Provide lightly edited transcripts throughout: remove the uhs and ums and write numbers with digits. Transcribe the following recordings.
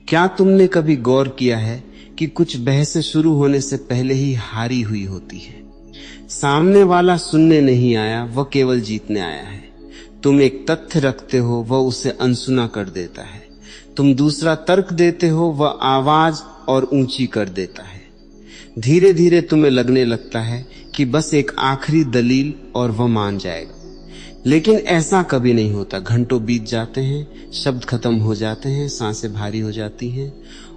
क्या तुमने कभी गौर किया है कि कुछ बहसें शुरू होने से पहले ही हारी हुई होती है? सामने वाला सुनने नहीं आया, वह केवल जीतने आया है। तुम एक तथ्य रखते हो, वह उसे अनसुना कर देता है। तुम दूसरा तर्क देते हो, वह आवाज और ऊंची कर देता है। धीरे धीरे तुम्हें लगने लगता है कि बस एक आखिरी दलील और वह मान जाएगा। लेकिन ऐसा कभी नहीं होता। घंटों बीत जाते हैं, शब्द खत्म हो जाते हैं, सांसें भारी हो जाती हैं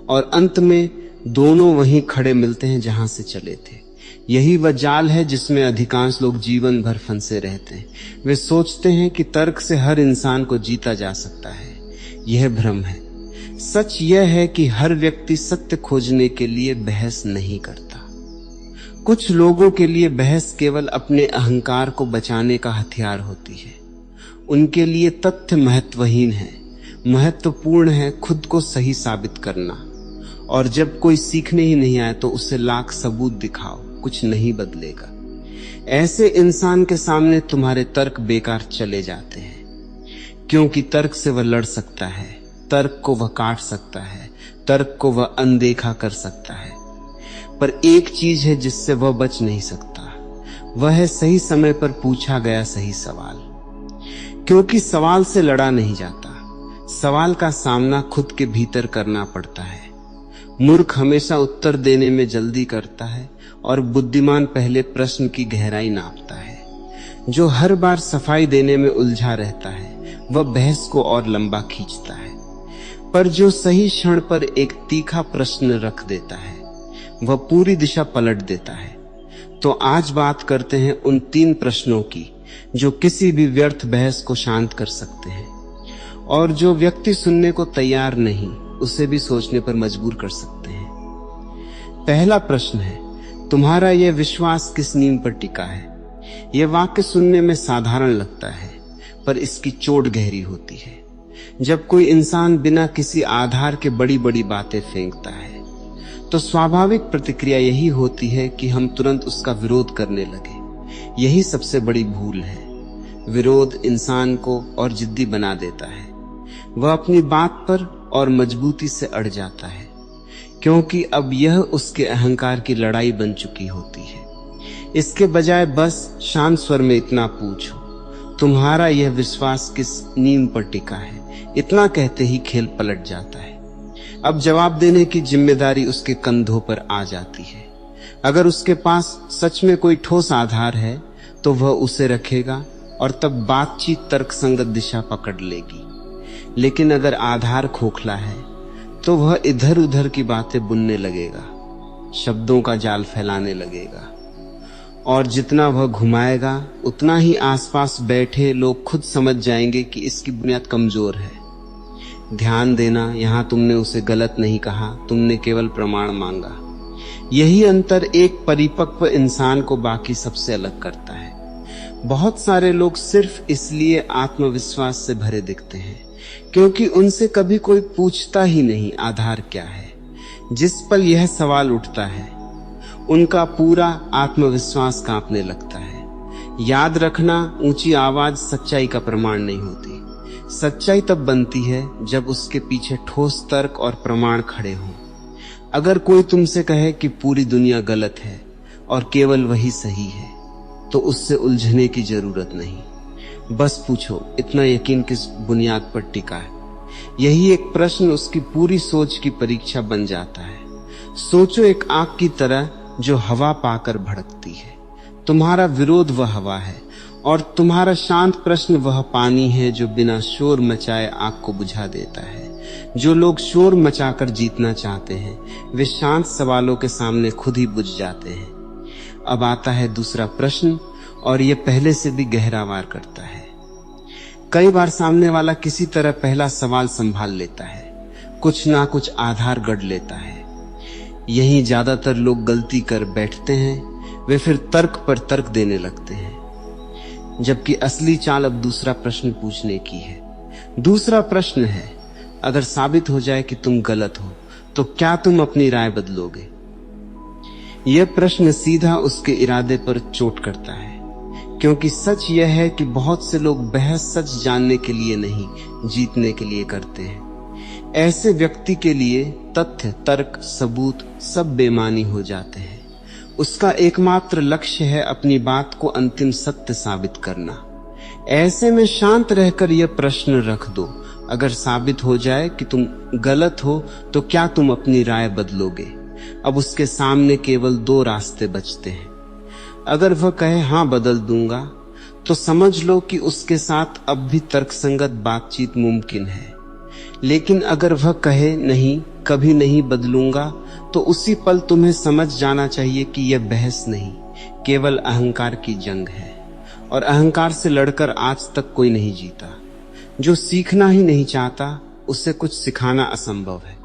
और अंत में दोनों वहीं खड़े मिलते हैं जहां से चले थे। यही वह जाल है जिसमें अधिकांश लोग जीवन भर फंसे रहते हैं। वे सोचते हैं कि तर्क से हर इंसान को जीता जा सकता है। यह भ्रम है। सच यह है कि हर व्यक्ति सत्य खोजने के लिए बहस नहीं करता। कुछ लोगों के लिए बहस केवल अपने अहंकार को बचाने का हथियार होती है। उनके लिए तथ्य महत्वहीन है। महत्वपूर्ण है खुद को सही साबित करना। और जब कोई सीखने ही नहीं आए तो उसे लाख सबूत दिखाओ, कुछ नहीं बदलेगा। ऐसे इंसान के सामने तुम्हारे तर्क बेकार चले जाते हैं, क्योंकि तर्क से वह लड़ सकता है, तर्क को वह काट सकता है, तर्क को वह अनदेखा कर सकता है। पर एक चीज है जिससे वह बच नहीं सकता, वह है सही समय पर पूछा गया सही सवाल। क्योंकि सवाल से लड़ा नहीं जाता, सवाल का सामना खुद के भीतर करना पड़ता है। मूर्ख हमेशा उत्तर देने में जल्दी करता है और बुद्धिमान पहले प्रश्न की गहराई नापता है। जो हर बार सफाई देने में उलझा रहता है वह बहस को और लंबा खींचता है। पर जो सही क्षण पर एक तीखा प्रश्न रख देता है वह पूरी दिशा पलट देता है। तो आज बात करते हैं उन 3 प्रश्नों की जो किसी भी व्यर्थ बहस को शांत कर सकते हैं और जो व्यक्ति सुनने को तैयार नहीं उसे भी सोचने पर मजबूर कर सकते हैं। पहला प्रश्न है, तुम्हारा यह विश्वास किस नींव पर टिका है? यह वाक्य सुनने में साधारण लगता है पर इसकी चोट गहरी होती है। जब कोई इंसान बिना किसी आधार के बड़ी बड़ी बातें फेंकता है तो स्वाभाविक प्रतिक्रिया यही होती है कि हम तुरंत उसका विरोध करने लगे। यही सबसे बड़ी भूल है। विरोध इंसान को और जिद्दी बना देता है। वह अपनी बात पर और मजबूती से अड़ जाता है, क्योंकि अब यह उसके अहंकार की लड़ाई बन चुकी होती है। इसके बजाय बस शांत स्वर में इतना पूछो, तुम्हारा यह विश्वास किस नींव पर टिका है? इतना कहते ही खेल पलट जाता है। अब जवाब देने की जिम्मेदारी उसके कंधों पर आ जाती है। अगर उसके पास सच में कोई ठोस आधार है तो वह उसे रखेगा और तब बातचीत तर्कसंगत दिशा पकड़ लेगी। लेकिन अगर आधार खोखला है तो वह इधर उधर की बातें बुनने लगेगा, शब्दों का जाल फैलाने लगेगा और जितना वह घुमाएगा उतना ही आसपास बैठे लोग खुद समझ जाएंगे कि इसकी बुनियाद कमजोर है। ध्यान देना, यहां तुमने उसे गलत नहीं कहा, तुमने केवल प्रमाण मांगा। यही अंतर एक परिपक्व इंसान को बाकी सबसे अलग करता है। बहुत सारे लोग सिर्फ इसलिए आत्मविश्वास से भरे दिखते हैं क्योंकि उनसे कभी कोई पूछता ही नहीं आधार क्या है। जिस पल यह सवाल उठता है उनका पूरा आत्मविश्वास कांपने लगता है। याद रखना, ऊंची आवाज सच्चाई का प्रमाण नहीं होती। सच्चाई तब बनती है जब उसके पीछे ठोस तर्क और प्रमाण खड़े हों। अगर कोई तुमसे कहे कि पूरी दुनिया गलत है और केवल वही सही है तो उससे उलझने की जरूरत नहीं। बस पूछो, इतना यकीन किस बुनियाद पर टिका है? यही एक प्रश्न उसकी पूरी सोच की परीक्षा बन जाता है। सोचो, एक आग की तरह जो हवा पाकर भड़कती है। तुम्हारा विरोध वह हवा है और तुम्हारा शांत प्रश्न वह पानी है जो बिना शोर मचाए आग को बुझा देता है। जो लोग शोर मचाकर जीतना चाहते हैं वे शांत सवालों के सामने खुद ही बुझ जाते हैं। अब आता है दूसरा प्रश्न और यह पहले से भी गहरा वार करता है। कई बार सामने वाला किसी तरह पहला सवाल संभाल लेता है, कुछ ना कुछ आधार गढ़ लेता है। यही ज्यादातर लोग गलती कर बैठते हैं। वे फिर तर्क पर तर्क देने लगते हैं, जबकि असली चाल अब दूसरा प्रश्न पूछने की है। दूसरा प्रश्न है, अगर साबित हो जाए कि तुम गलत हो तो क्या तुम अपनी राय बदलोगे? यह प्रश्न सीधा उसके इरादे पर चोट करता है, क्योंकि सच यह है कि बहुत से लोग बहस सच जानने के लिए नहीं, जीतने के लिए करते हैं। ऐसे व्यक्ति के लिए तथ्य, तर्क, सबूत सब बेमानी हो जाते हैं। उसका एकमात्र लक्ष्य है अपनी बात को अंतिम सत्य साबित करना। ऐसे में शांत रहकर यह प्रश्न रख दो, अगर साबित हो जाए कि तुम गलत हो तो क्या तुम अपनी राय बदलोगे? अब उसके सामने केवल 2 रास्ते बचते हैं। अगर वह कहे हाँ बदल दूंगा, तो समझ लो कि उसके साथ अब भी तर्कसंगत बातचीत मुमकिन है। लेकिन अगर वह कहे नहीं, कभी नहीं बदलूंगा, तो उसी पल तुम्हें समझ जाना चाहिए कि यह बहस नहीं, केवल अहंकार की जंग है। और अहंकार से लड़कर आज तक कोई नहीं जीता। जो सीखना ही नहीं चाहता, उसे कुछ सिखाना असंभव है।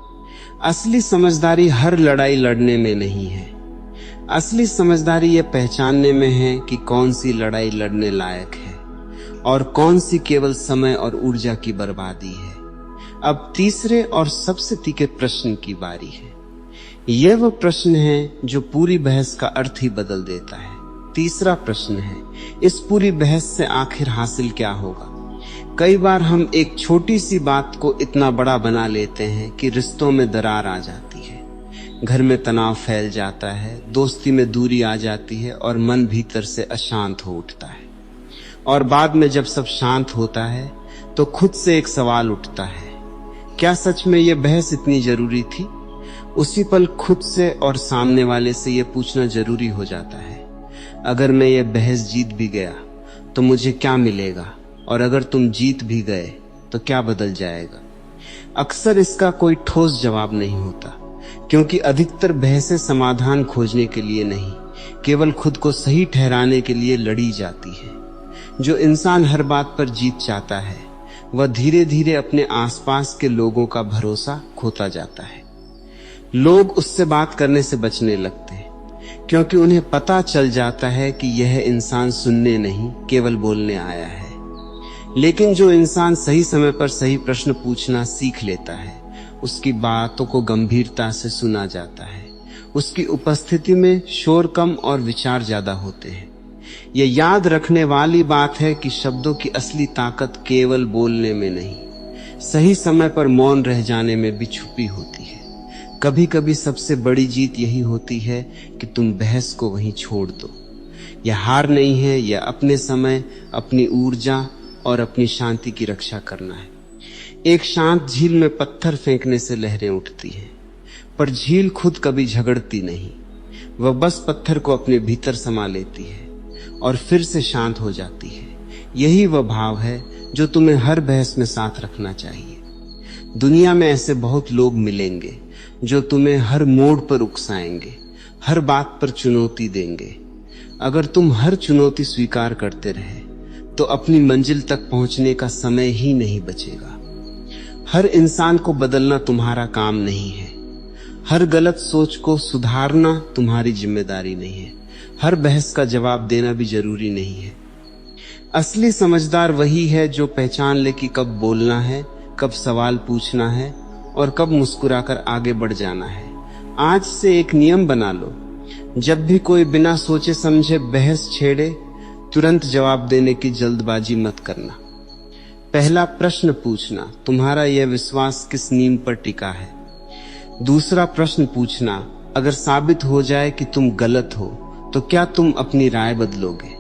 असली समझदारी हर लड़ाई लड़ने में नहीं है। असली समझदारी यह पहचानने में है कि कौन सी लड़ाई लड़ने लायक है और कौन सी केवल समय और ऊर्जा की बर्बादी है। अब तीसरे और सबसे तीखे प्रश्न की बारी है। यह वह प्रश्न है जो पूरी बहस का अर्थ ही बदल देता है। तीसरा प्रश्न है, इस पूरी बहस से आखिर हासिल क्या होगा? कई बार हम एक छोटी सी बात को इतना बड़ा बना लेते हैं कि रिश्तों में दरार आ जाती है, घर में तनाव फैल जाता है, दोस्ती में दूरी आ जाती है और मन भीतर से अशांत हो उठता है। और बाद में जब सब शांत होता है तो खुद से एक सवाल उठता है, क्या सच में यह बहस इतनी जरूरी थी? उसी पल खुद से और सामने वाले से यह पूछना जरूरी हो जाता है, अगर मैं ये बहस जीत भी गया तो मुझे क्या मिलेगा, और अगर तुम जीत भी गए तो क्या बदल जाएगा? अक्सर इसका कोई ठोस जवाब नहीं होता, क्योंकि अधिकतर बहसें समाधान खोजने के लिए नहीं, केवल खुद को सही ठहराने के लिए लड़ी जाती है। जो इंसान हर बात पर जीत चाहता है, वह धीरे धीरे अपने आसपास के लोगों का भरोसा खोता जाता है। लोग उससे बात करने से बचने लगते हैं, क्योंकि उन्हें पता चल जाता है कि यह इंसान सुनने नहीं, केवल बोलने आया है। लेकिन जो इंसान सही समय पर सही प्रश्न पूछना सीख लेता है, उसकी बातों को गंभीरता से सुना जाता है। उसकी उपस्थिति में शोर कम और विचार ज्यादा होते हैं। यह याद रखने वाली बात है कि शब्दों की असली ताकत केवल बोलने में नहीं, सही समय पर मौन रह जाने में भी छुपी होती है। कभी कभी सबसे बड़ी जीत यही होती है कि तुम बहस को वहीं छोड़ दो। यह हार नहीं है, यह अपने समय, अपनी ऊर्जा और अपनी शांति की रक्षा करना है। एक शांत झील में पत्थर फेंकने से लहरें उठती हैं, पर झील खुद कभी झगड़ती नहीं। वह बस पत्थर को अपने भीतर समा लेती है और फिर से शांत हो जाती है। यही वह भाव है जो तुम्हें हर बहस में साथ रखना चाहिए। दुनिया में ऐसे बहुत लोग मिलेंगे जो तुम्हें हर मोड़ पर उकसाएंगे, हर बात पर चुनौती देंगे। अगर तुम हर चुनौती स्वीकार करते रहे तो अपनी मंजिल तक पहुंचने का समय ही नहीं बचेगा। हर इंसान को बदलना तुम्हारा काम नहीं है। हर गलत सोच को सुधारना तुम्हारी जिम्मेदारी नहीं है। हर बहस का जवाब देना भी जरूरी नहीं है। असली समझदार वही है जो पहचान ले कि कब बोलना है, कब सवाल पूछना है और कब मुस्कुराकर आगे बढ़ जाना है। आज से एक नियम बना लो, जब भी कोई बिना सोचे समझे बहस छेड़े, तुरंत जवाब देने की जल्दबाजी मत करना। पहला प्रश्न पूछना, तुम्हारा यह विश्वास किस नींव पर टिका है? दूसरा प्रश्न पूछना, अगर साबित हो जाए कि तुम गलत हो तो क्या तुम अपनी राय बदलोगे?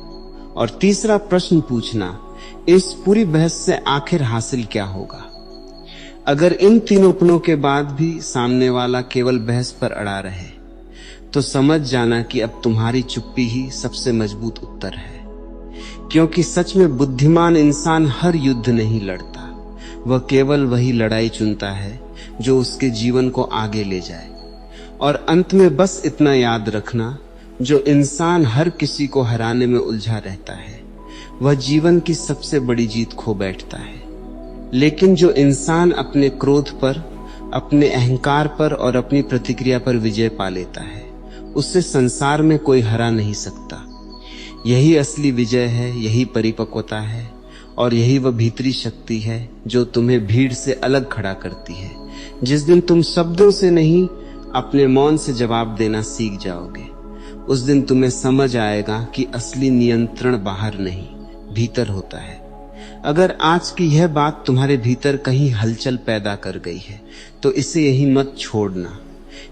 और तीसरा प्रश्न पूछना, इस पूरी बहस से आखिर हासिल क्या होगा? अगर इन तीनों प्रश्नों के बाद भी सामने वाला केवल बहस पर अड़ा रहे तो समझ जाना कि अब तुम्हारी चुप्पी ही सबसे मजबूत उत्तर है। क्योंकि सच में बुद्धिमान इंसान हर युद्ध नहीं लड़ता, वह केवल वही लड़ाई चुनता है जो उसके जीवन को आगे ले जाए। और अंत में बस इतना याद रखना, जो इंसान हर किसी को हराने में उलझा रहता है, वह जीवन की सबसे बड़ी जीत खो बैठता है। लेकिन जो इंसान अपने क्रोध पर, अपने अहंकार पर और अपनी प्रतिक्रिया पर विजय पा लेता है, उससे संसार में कोई हरा नहीं सकता। यही असली विजय है, यही परिपक्वता है और यही वह भीतरी शक्ति है जो तुम्हें भीड़ से अलग खड़ा करती है। जिस दिन तुम शब्दों से नहीं, अपने मौन से जवाब देना सीख जाओगे, उस दिन तुम्हें समझ आएगा कि असली नियंत्रण बाहर नहीं, भीतर होता है। अगर आज की यह बात तुम्हारे भीतर कहीं हलचल पैदा कर गई है तो इसे यहीं मत छोड़ना।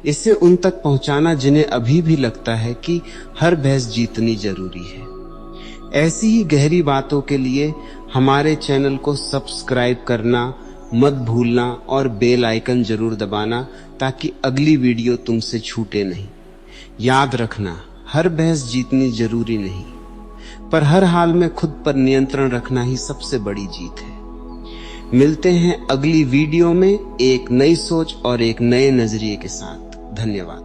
इसे उन तक पहुंचाना जिन्हें अभी भी लगता है कि हर बहस जीतनी जरूरी है। ऐसी ही गहरी बातों के लिए हमारे चैनल को सब्सक्राइब करना मत भूलना और बेल आइकन जरूर दबाना ताकि अगली वीडियो तुमसे छूटे नहीं। याद रखना, हर बहस जीतनी जरूरी नहीं, पर हर हाल में खुद पर नियंत्रण रखना ही सबसे बड़ी जीत है। मिलते हैं अगली वीडियो में एक नई सोच और एक नए नजरिए के साथ। धन्यवाद।